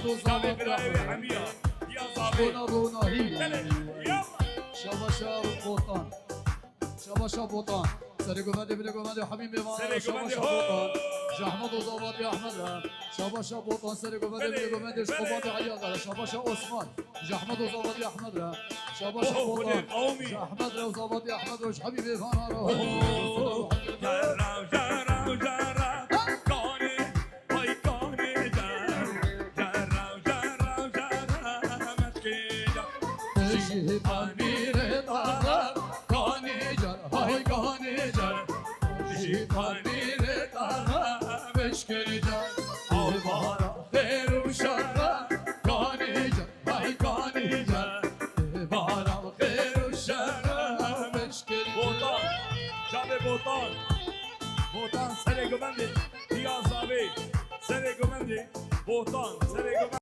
شابي برايي حمية يا صاحبي رونا هي يلا شباشا بوطان شباشا بوطان سرقوا مدي بلقوا مدي حبيبي معنا شباشا بوطان جحمد وزوات يا احمد شباشا بوطان سرقوا مدي بلقوا مدي شقوبات عياض شباشا عثمان جحمد وزوات يا احمد شباشا بوطان جحمد وزوات يا احمد وش حبيبي معنا جرى جرى جرى كوني هاي كوني جرى جرى جرى جرى مسكينة شيطان مير طار كوني جر هاي كوني جر شيطان مير طار مشكل جر البهار خير وشر كوني جر هاي كوني جر البهار خير وشر مشكل بوطان شابي بوطان بوطان سرقوا مندي يا صاحبي سرقوا مندي بوطان سرقوا